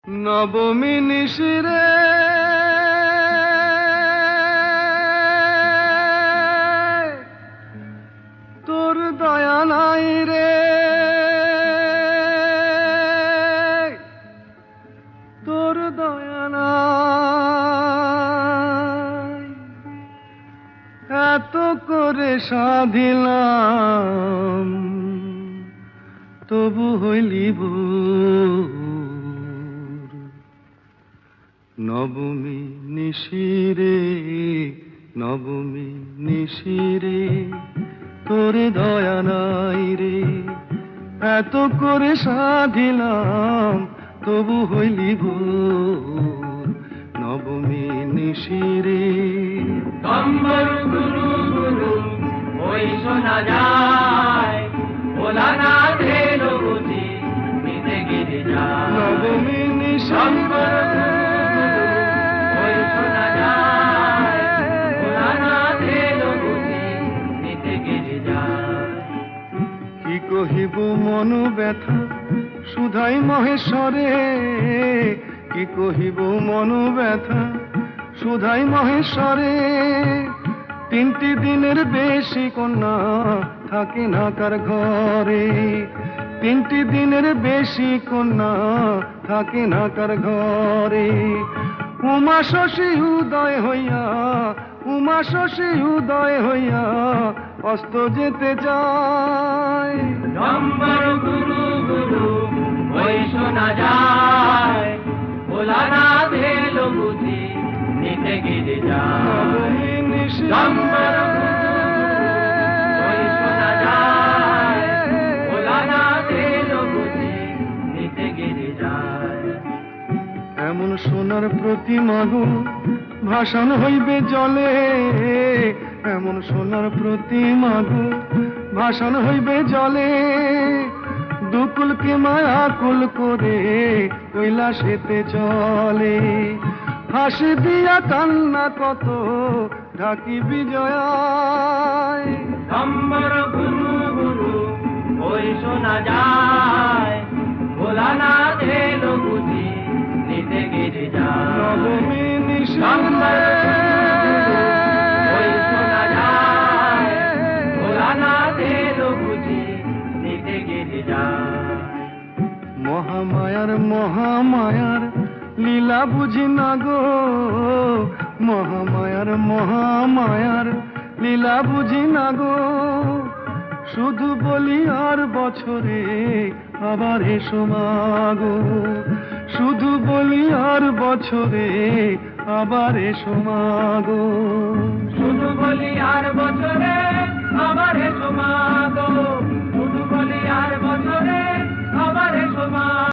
নবমী নিশিরে তোর দয়া নাই রে, তোর দয়া নাই। এত করে সাধিলাম তবু হইলি ভুল। নবমী নিশিরে, নবমী নিশিরে তোর দয়া নাই রে। এত করে সাধিলাম তবু হইলি ভুল। নবমী নিশিরে কম্বল গুরু গুরু ওই শোনা যায়, ভোলানাথের বুঝি মিটে গিরে যায়। নবমী নিশিরে ওই শোনা যায়, ভোলানাথের বুঝি মিটে গিরে যায়। কি কহিব মনু ব্যথা সুধাই মহেশ্বরে, কি কহিব মনু ব্যথা সুধাই মহেশ্বরে। 3টি দিনের বেশি কন্যা থাকে না কার ঘরে, 3টি দিনের বেশি কন্যা থাকে না কার ঘরে। উমা শশী উদয় হইয়া, উমা শশী উদয় হইয়া অস্ত যেতে যায়। নম্বর গুরু গুরু ওই শোনা যায়, ভোলানাথের বুঝি মিটে গিরে যায়। নবমী নিশিরে নম্বর ওই শোনা যায়, ভোলানাথের বুঝি মিটে গিরে যায়। এমন সোনার প্রতিমা গো ভাসান হইবে জলে, এমন সোনার প্রতিমা গো ভাসান হইবে জলে। দুকুলকে মায়াকুল করে কৈলাসেতে চলে। হাসি দিয়া কান্না কত ঢাকি বিজয়। নম্বর গুরু গুরু ওই শোনা যায়, ভোলানাথের বুঝি মিটে গিরে যায়। নবমী নম্বর নিশিরে ওই শোনা যায়, ভোলানাথের বুঝি মিটে গিরে যায়। মহামায়ার মহামায়ার লীলা বুঝি না গো, মহামায়ার মহামায়ার লীলা বুঝি না গো। শুধু বলি আর বছরে আবার এসো মাগো, শুধু বলি আর বছরে আবার এসো মাগো। শুধু